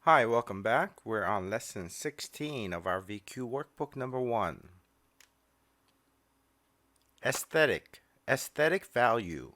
Hi, welcome back. We're on lesson 16 of our VQ workbook number 1. Aesthetic. Aesthetic value.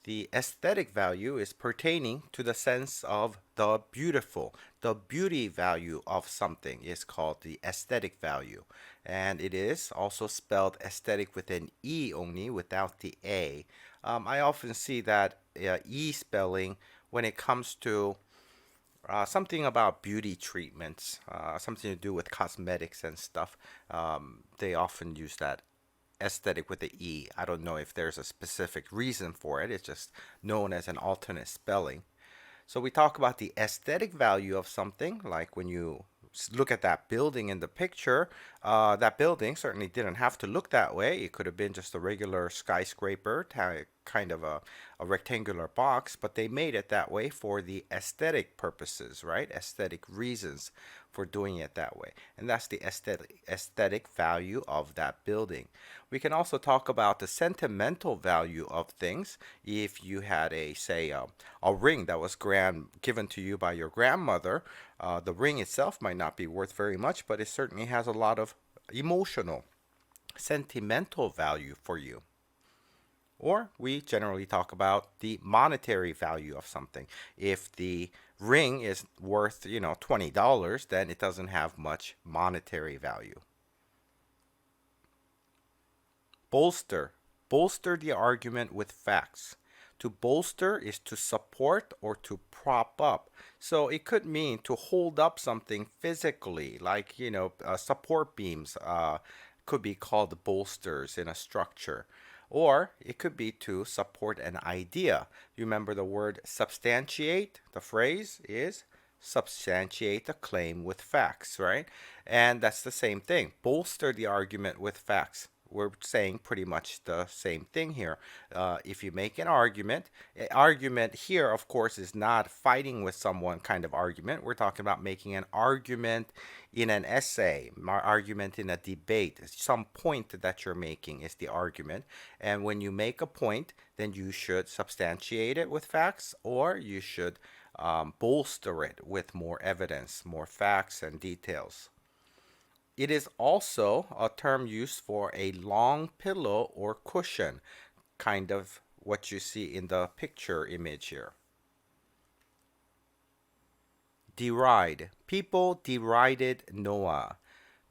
The aesthetic value is pertaining to the sense of the beautiful. The beauty value of something is called the aesthetic value. And it is also spelled aesthetic with an E only without the A. I often see that E spelling when it comes to something about beauty treatments, something to do with cosmetics and stuff. They often use that aesthetic with the E. I don't know if there's a specific reason for it. It's just known as an alternate spelling. So we talk about the aesthetic value of something, like when you look at that building in the picture, that building certainly didn't have to look that way. It could have been just a regular skyscraper, kind of a rectangular box, but they made it that way for the aesthetic purposes, right? Aesthetic reasons for doing it that way. And that's the aesthetic value of that building. We can also talk about the sentimental value of things. If you had a ring that was given to you by your grandmother, the ring itself might not be worth very much, but it certainly has a lot of emotional, sentimental value for you. Or we generally talk about the monetary value of something. If the ring is worth, $20, then it doesn't have much monetary value. Bolster. Bolster the argument with facts. To bolster is to support or to prop up. So it could mean to hold up something physically, like, support beams could be called bolsters in a structure. Or it could be to support an idea. You remember the word substantiate? The phrase is substantiate a claim with facts, right? And that's the same thing. Bolster the argument with facts. We're saying pretty much the same thing here. If you make an argument here, of course, is not fighting with someone kind of argument. We're talking about making an argument in an essay, argument in a debate. Some point that you're making is the argument. And when you make a point, then you should substantiate it with facts, or you should bolster it with more evidence, more facts and details. It is also a term used for a long pillow or cushion, kind of what you see in the picture image here. Deride. People derided Noah.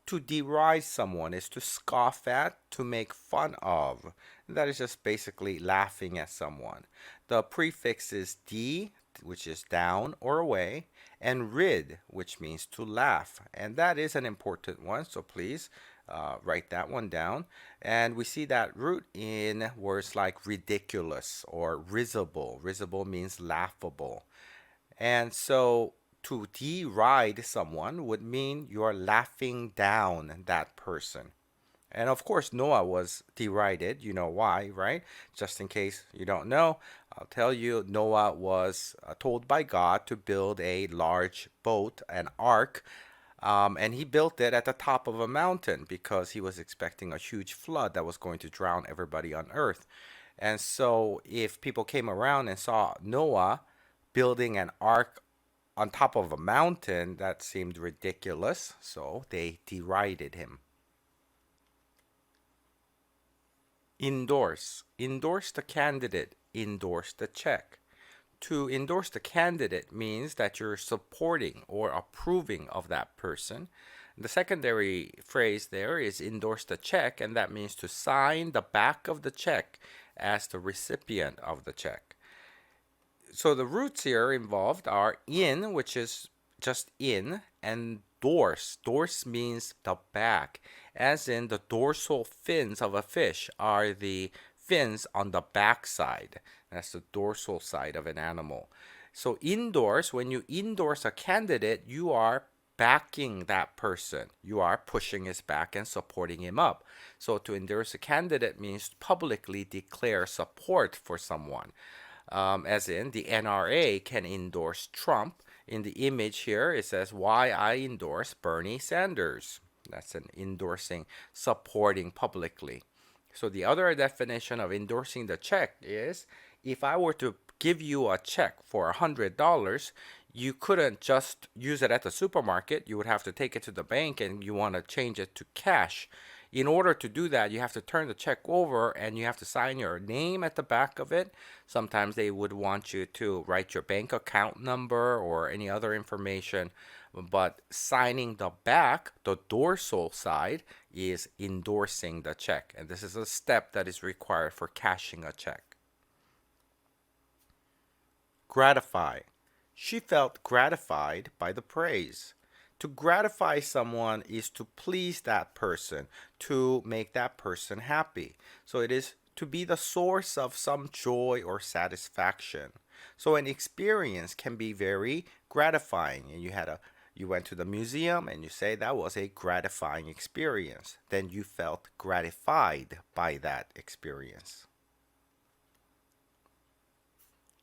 To deride someone is to scoff at, to make fun of. That is just basically laughing at someone. The prefix is d, which is down or away, and rid, which means to laugh. And that is an important one, so please write that one down. And we see that root in words like ridiculous or risible. Risible means laughable. And so to deride someone would mean you're laughing down that person. And of course, Noah was derided. You know why, right? Just in case you don't know, I'll tell you Noah was told by God to build a large boat, an ark, and he built it at the top of a mountain because he was expecting a huge flood that was going to drown everybody on earth. And so, if people came around and saw Noah building an ark on top of a mountain, that seemed ridiculous, so they derided him. Endorse. Endorse the candidate. Endorse the check. To endorse the candidate means that you're supporting or approving of that person. The secondary phrase there is endorse the check, and that means to sign the back of the check as the recipient of the check. So the roots here involved are in, which is just in, and dorse. Dorse means the back, as in the dorsal fins of a fish are the fins on the back side. That's the dorsal side of an animal. So endorse, when you endorse a candidate, you are backing that person. You are pushing his back and supporting him up. So to endorse a candidate means publicly declare support for someone. As in, the NRA can endorse Trump. In the image here, it says, why I endorse Bernie Sanders. That's an endorsing, supporting publicly. So the other definition of endorsing the check is if I were to give you a check for $100, you couldn't just use it at the supermarket. You would have to take it to the bank and you want to change it to cash. In order to do that, you have to turn the check over and you have to sign your name at the back of it. Sometimes they would want you to write your bank account number or any other information. But signing the back, the dorsal side, is endorsing the check. And this is a step that is required for cashing a check. Gratify. She felt gratified by the praise. To gratify someone is to please that person, to make that person happy. So it is to be the source of some joy or satisfaction. So an experience can be very gratifying. And you went to the museum and you say that was a gratifying experience. Then you felt gratified by that experience.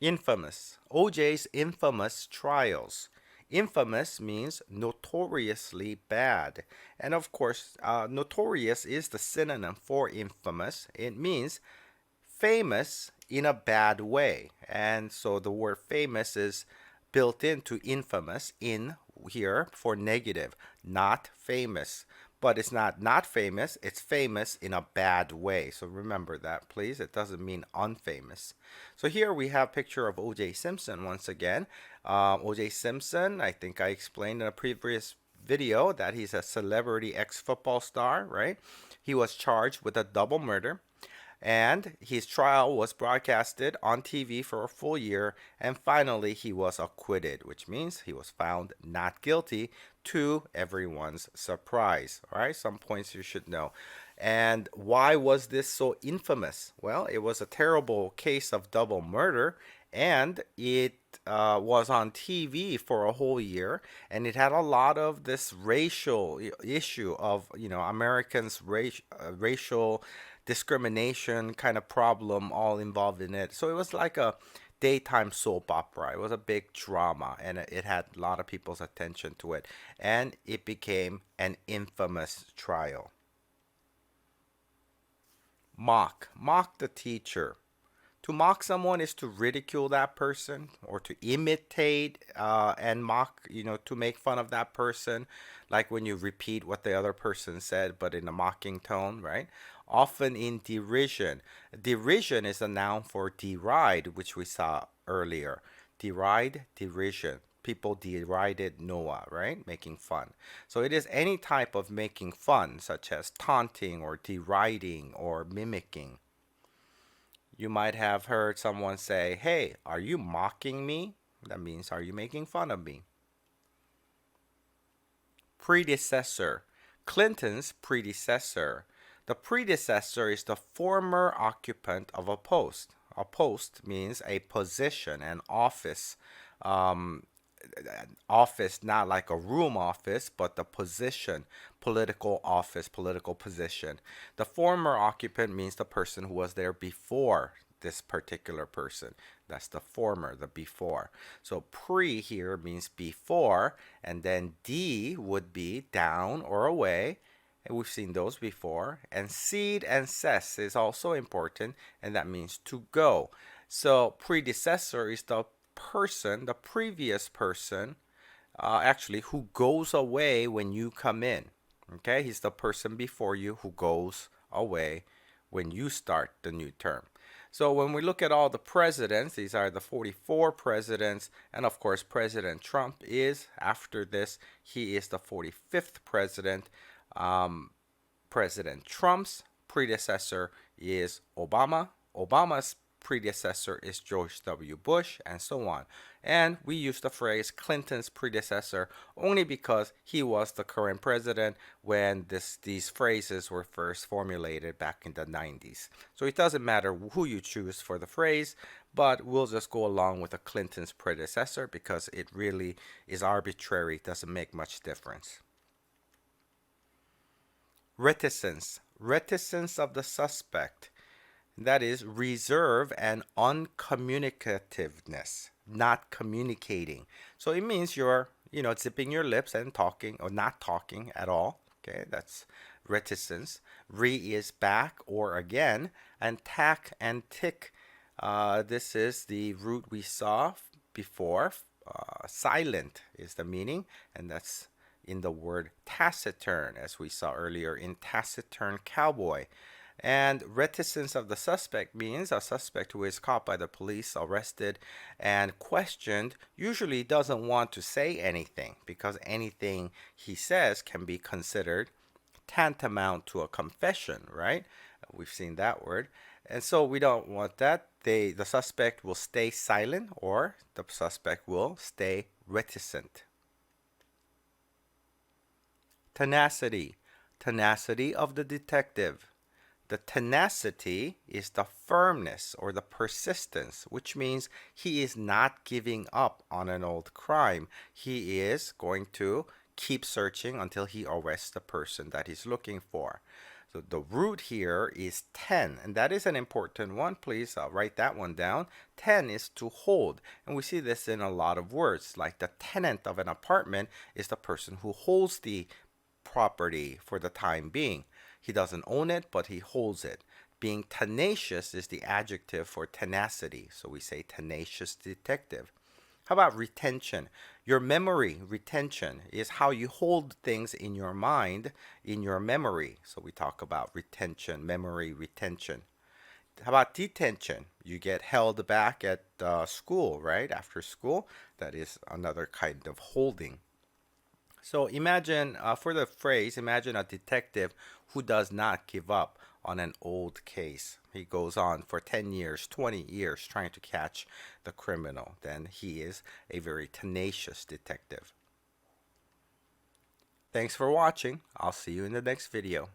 Infamous. OJ's infamous trials. Infamous means notoriously bad. And of course, notorious is the synonym for infamous. It means famous in a bad way. And so the word famous is built into infamous in here for negative, not famous. But it's not famous, it's famous in a bad way. So remember that, please. It doesn't mean unfamous. So here we have a picture of O.J. Simpson once again. O.J. Simpson, I think I explained in a previous video that he's a celebrity ex-football star, right? He was charged with a double murder. And his trial was broadcasted on TV for a full year, and finally he was acquitted, which means he was found not guilty to everyone's surprise. All right, some points you should know. And why was this so infamous? Well, it was a terrible case of double murder, and it was on TV for a whole year, and it had a lot of this racial issue of Americans' racial discrimination kind of problem all involved in it. So it was like a daytime soap opera. It was a big drama and it had a lot of people's attention to it. And it became an infamous trial. Mock. Mock the teacher. To mock someone is to ridicule that person or to imitate and mock, to make fun of that person, like when you repeat what the other person said, but in a mocking tone, right? Often in derision. Derision is a noun for deride, which we saw earlier. Deride, derision. People derided Noah, right? Making fun. So it is any type of making fun, such as taunting or deriding or mimicking. You might have heard someone say, "Hey, are you mocking me?" That means, are you making fun of me? Predecessor. Clinton's predecessor. The predecessor is the former occupant of a post. A post means a position, an office. Office, not like a room office, but the position, political office, political position. The former occupant means the person who was there before this particular person. That's the former, the before. So pre here means before, and then D would be down or away. And we've seen those before. And seed and cess is also important, and that means to go. So predecessor is the person, the previous person, actually, who goes away when you come in. Okay, he's the person before you who goes away when you start the new term. So when we look at all the presidents, these are the 44 presidents, and of course President Trump is, after this, he is the 45th president. President Trump's predecessor is Obama. Obama's predecessor is George W. Bush, and so on. And we use the phrase Clinton's predecessor only because he was the current president when these phrases were first formulated back in the 90s. So it doesn't matter who you choose for the phrase, but we'll just go along with the Clinton's predecessor because it really is arbitrary. It doesn't make much difference. Reticence. Reticence of the suspect. That is reserve and uncommunicativeness, not communicating. So it means you're, zipping your lips and talking or not talking at all. Okay, that's reticence. Re is back or again, and tack and tick. This is the root we saw before. silent is the meaning, and that's in the word taciturn, as we saw earlier in taciturn cowboy. And reticence of the suspect means a suspect who is caught by the police, arrested, and questioned usually doesn't want to say anything because anything he says can be considered tantamount to a confession, right? We've seen that word. And so we don't want that. The suspect will stay silent or the suspect will stay reticent. Tenacity. Tenacity of the detective. The tenacity is the firmness or the persistence, which means he is not giving up on an old crime. He is going to keep searching until he arrests the person that he's looking for. So the root here is ten, and that is an important one. Please write that one down. Ten is to hold, and we see this in a lot of words, like the tenant of an apartment is the person who holds the property for the time being. He doesn't own it, but he holds it. Being tenacious is the adjective for tenacity, so we say tenacious detective. How about retention? Your memory retention is how you hold things in your mind, in your memory. So we talk about retention, memory retention. How about detention? You get held back at school, right? After school. That is another kind of holding. So imagine, for the phrase, imagine a detective who does not give up on an old case. He goes on for 10 years, 20 years trying to catch the criminal. Then he is a very tenacious detective. Thanks for watching. I'll see you in the next video.